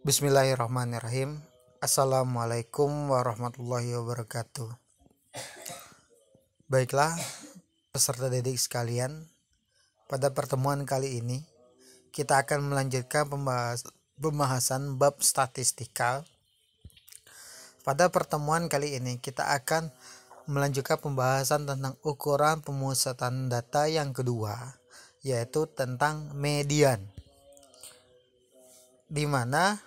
Bismillahirrahmanirrahim. Assalamualaikum warahmatullahi wabarakatuh. Baiklah, peserta didik sekalian, pada pertemuan kali ini kita akan melanjutkan pembahasan bab statistika. Pada pertemuan kali ini kita akan melanjutkan pembahasan tentang ukuran pemusatan data yang kedua, yaitu tentang median. Di mana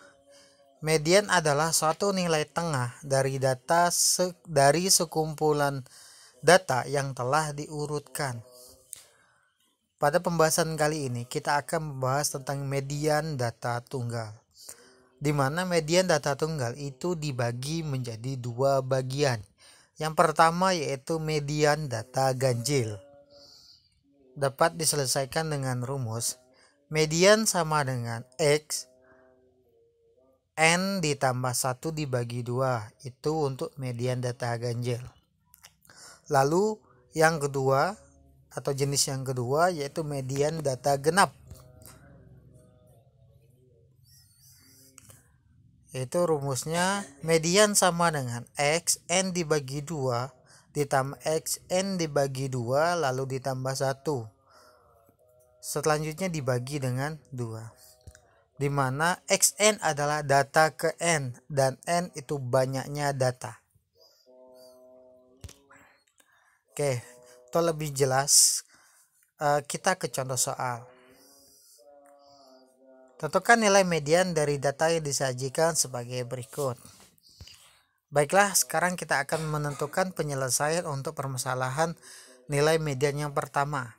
median adalah suatu nilai tengah dari data dari sekumpulan data yang telah diurutkan. Pada pembahasan kali ini kita akan membahas tentang median data tunggal, di mana median data tunggal itu dibagi menjadi dua bagian. Yang pertama yaitu median data ganjil, dapat diselesaikan dengan rumus median sama dengan X N ditambah 1 dibagi 2, itu untuk median data ganjil. Lalu yang kedua atau jenis yang kedua yaitu median data genap, yaitu rumusnya median sama dengan X N dibagi 2 ditambah X N dibagi 2 lalu ditambah 1, selanjutnya dibagi dengan 2, di mana Xn adalah data ke N dan N itu banyaknya data. Oke, untuk lebih jelas kita ke contoh soal. Tentukan nilai median dari data yang disajikan sebagai berikut. Baiklah, sekarang kita akan menentukan penyelesaian untuk permasalahan nilai median yang pertama.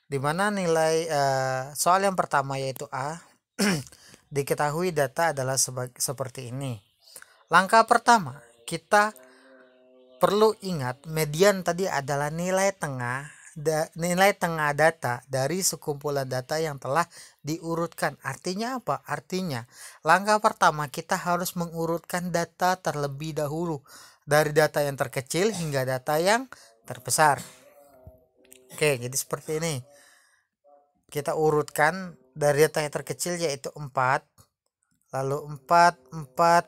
Di mana nilai soal yang pertama yaitu A. Diketahui data adalah seperti ini. Langkah pertama, kita perlu ingat median tadi adalah nilai tengah data dari sekumpulan data yang telah diurutkan. Artinya apa? Artinya langkah pertama kita harus mengurutkan data terlebih dahulu, dari data yang terkecil hingga data yang terbesar. Oke, jadi seperti ini. Kita urutkan dari data yang terkecil yaitu 4, lalu 4, 4,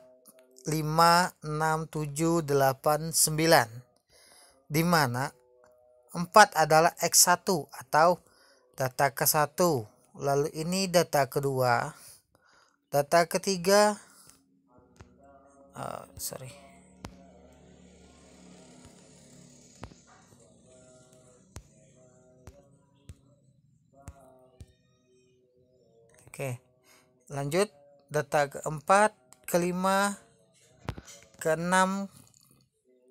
5, 6, 7, 8, 9, di mana 4 adalah X1 atau data ke-1, lalu ini data kedua, data ketiga, Oke, lanjut data keempat, kelima, keenam,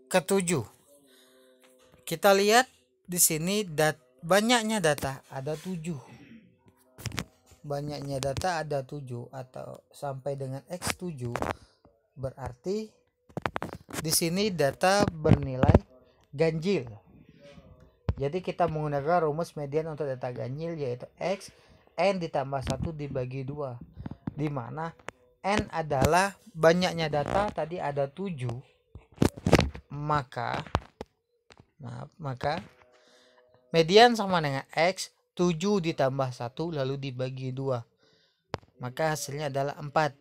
ketujuh. Kita lihat di sini banyaknya data ada 7. Banyaknya data ada 7 atau sampai dengan X7. Berarti di sini data bernilai ganjil. Jadi kita menggunakan rumus median untuk data ganjil yaitu X N ditambah 1 dibagi 2, di mana N adalah banyaknya data tadi ada 7, maka median sama dengan X 7 ditambah 1 lalu dibagi 2, maka hasilnya adalah 4,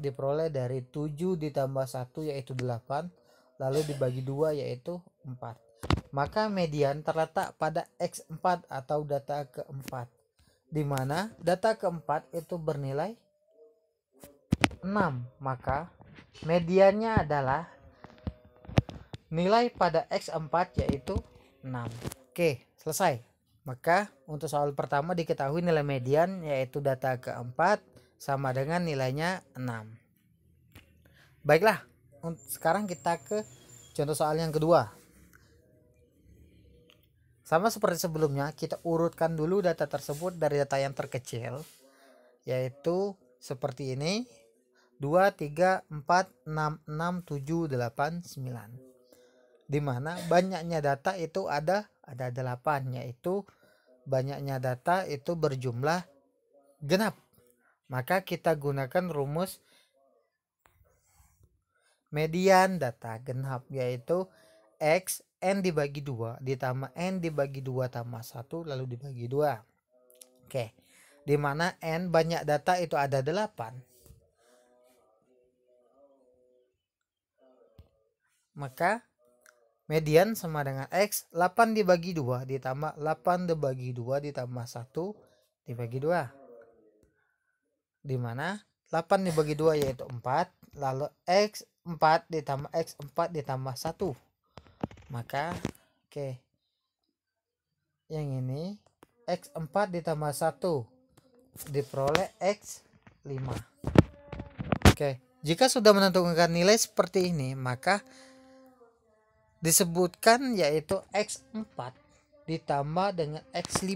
diperoleh dari 7 ditambah 1 yaitu 8 lalu dibagi 2 yaitu 4, maka median terletak pada X4 atau data keempat, di mana data keempat itu bernilai 6, maka mediannya adalah nilai pada X4 yaitu 6. Oke, selesai. Maka untuk soal pertama diketahui nilai median yaitu data keempat sama dengan nilainya 6. Baiklah, sekarang kita ke contoh soal yang kedua. Sama seperti sebelumnya, kita urutkan dulu data tersebut dari data yang terkecil, yaitu seperti ini: 2, 3, 4, 6, 6, 7, 8, 9. Di mana banyaknya data itu ada 8, yaitu banyaknya data itu berjumlah genap. Maka kita gunakan rumus median data genap, yaitu X N dibagi 2 ditambah N dibagi 2 tambah 1 lalu dibagi 2. Oke, di mana N banyak data itu ada 8, maka median sama dengan X. 8 dibagi 2 ditambah 8 dibagi 2 ditambah 1 dibagi 2. Dimana 8 dibagi 2 yaitu 4. Lalu X 4 ditambah X 4 ditambah 1. Maka yang ini X 4 ditambah 1 diperoleh X 5. Jika sudah menentukan nilai seperti ini, maka disebutkan yaitu X4 ditambah dengan X5.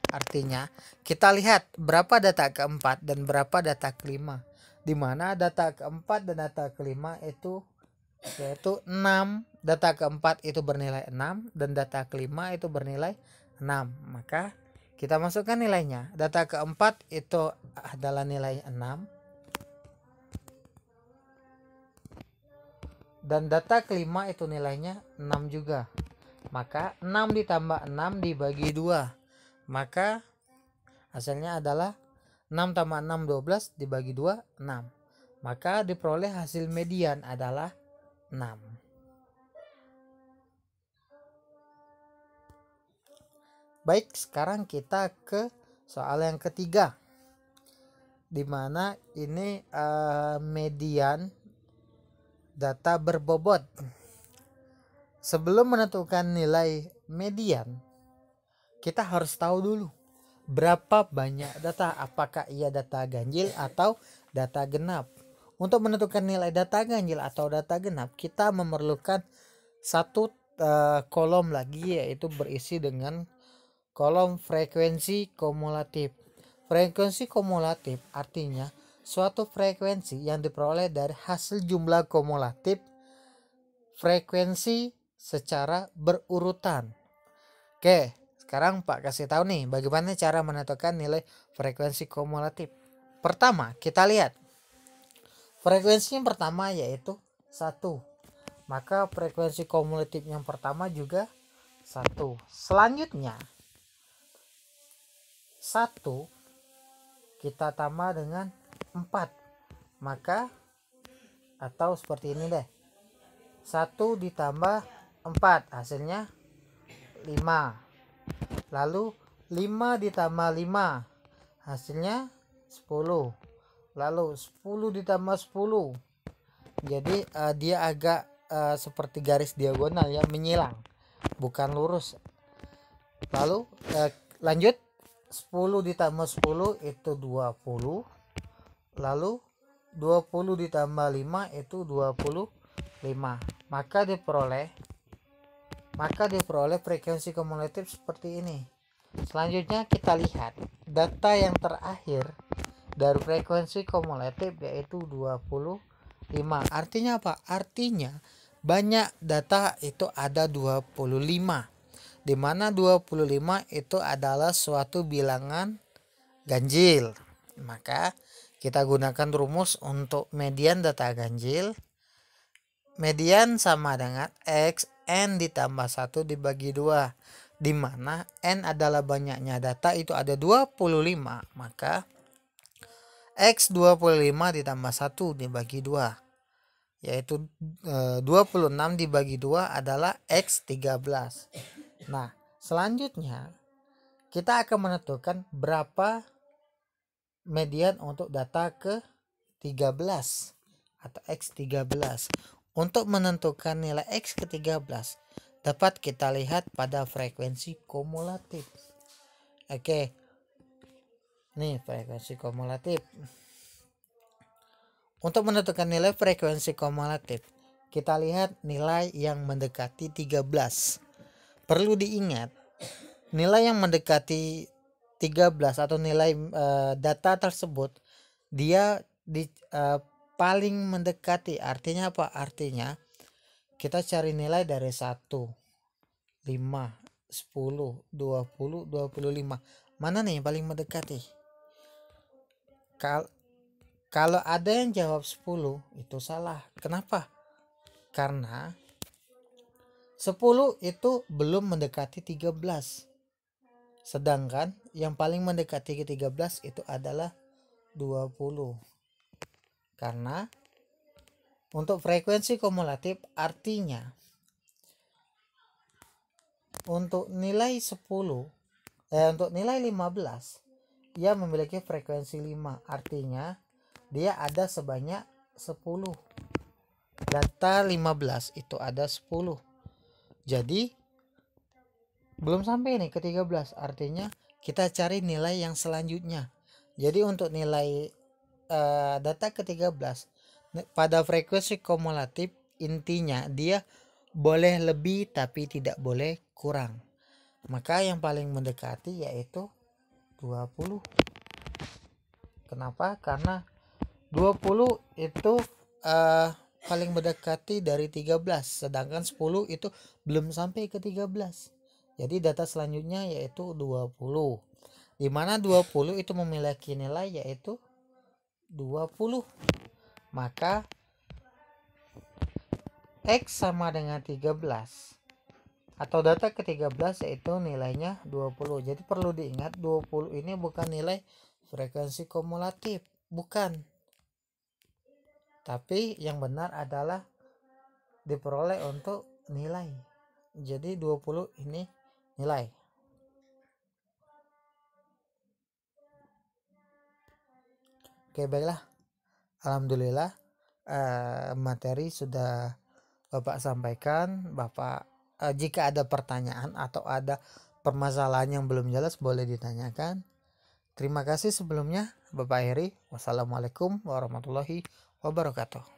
Artinya kita lihat berapa data keempat dan berapa data kelima, di mana data keempat dan data kelima itu yaitu 6. Data keempat itu bernilai 6 dan data kelima itu bernilai 6. Maka kita masukkan nilainya. Data keempat itu adalah nilai 6 dan data kelima itu nilainya 6 juga. Maka 6 ditambah 6 dibagi 2. Maka hasilnya adalah 6 tambah 6 12 dibagi 2 6. Maka diperoleh hasil median adalah 6. Baik, sekarang kita ke soal yang ketiga, di mana ini median data berbobot. Sebelum menentukan nilai median, kita harus tahu dulu berapa banyak data, apakah ia data ganjil atau data genap. Untuk menentukan nilai data ganjil atau data genap, kita memerlukan satu kolom lagi, yaitu berisi dengan kolom frekuensi kumulatif. Frekuensi kumulatif artinya suatu frekuensi yang diperoleh dari hasil jumlah kumulatif frekuensi secara berurutan. Sekarang Pak kasih tahu nih bagaimana cara menentukan nilai frekuensi kumulatif. Pertama, kita lihat frekuensi yang pertama yaitu 1. Maka frekuensi kumulatif yang pertama juga 1. Selanjutnya 1 kita tambah dengan 4. Maka atau seperti ini deh. 1 ditambah 4 hasilnya 5. Lalu 5 ditambah 5 hasilnya 10. Lalu 10 ditambah 10. Jadi dia agak seperti garis diagonal ya, menyilang, bukan lurus. Lalu lanjut 10 ditambah 10 itu 20. Lalu 20 ditambah 5 itu 25. Maka diperoleh frekuensi kumulatif seperti ini. Selanjutnya kita lihat data yang terakhir dari frekuensi kumulatif yaitu 25. Artinya apa? Artinya banyak data itu ada 25. Di mana 25 itu adalah suatu bilangan ganjil. Maka kita gunakan rumus untuk median data ganjil. Median sama dengan X N ditambah 1 dibagi 2. Di mana N adalah banyaknya data itu ada 25. Maka X 25 ditambah 1 dibagi 2. Yaitu 26 dibagi 2 adalah X 13. Nah, selanjutnya kita akan menentukan berapa median untuk data ke-13 atau X13. Untuk menentukan nilai X ke-13 dapat kita lihat pada frekuensi kumulatif. Nih frekuensi kumulatif. Untuk menentukan nilai frekuensi kumulatif, kita lihat nilai yang mendekati 13. Perlu diingat, nilai yang mendekati 13 atau nilai data tersebut dia paling mendekati. Artinya apa? Artinya kita cari nilai dari 1, 5, 10, 20, 25. Mana nih yang paling mendekati? Kalau ada yang jawab 10 itu salah. Kenapa? Karena 10 itu belum mendekati 13. Sedangkan yang paling mendekati ke 13 itu adalah 20. Karena Untuk frekuensi kumulatif artinya untuk nilai 10 untuk nilai 15 ia memiliki frekuensi 5, artinya dia ada sebanyak 10. Data 15 itu ada 10. Jadi belum sampai nih ke 13, artinya kita cari nilai yang selanjutnya. Jadi untuk nilai data ke-13 pada frekuensi kumulatif intinya dia boleh lebih tapi tidak boleh kurang. Maka yang paling mendekati yaitu 20. Kenapa? Karena 20 itu paling mendekati dari 13, sedangkan 10 itu belum sampai ke 13. Jadi data selanjutnya yaitu 20. Di mana 20 itu memiliki nilai yaitu 20. Maka X sama dengan 13. Atau data ke-13 yaitu nilainya 20. Jadi perlu diingat 20 ini bukan nilai frekuensi kumulatif, bukan. Tapi yang benar adalah diperoleh untuk nilai. Jadi 20 ini nilai. Oke, baiklah. Alhamdulillah materi sudah Bapak sampaikan. Bapak jika ada pertanyaan atau ada permasalahan yang belum jelas boleh ditanyakan. Terima kasih sebelumnya Bapak Heri. Wassalamualaikum warahmatullahi wabarakatuh.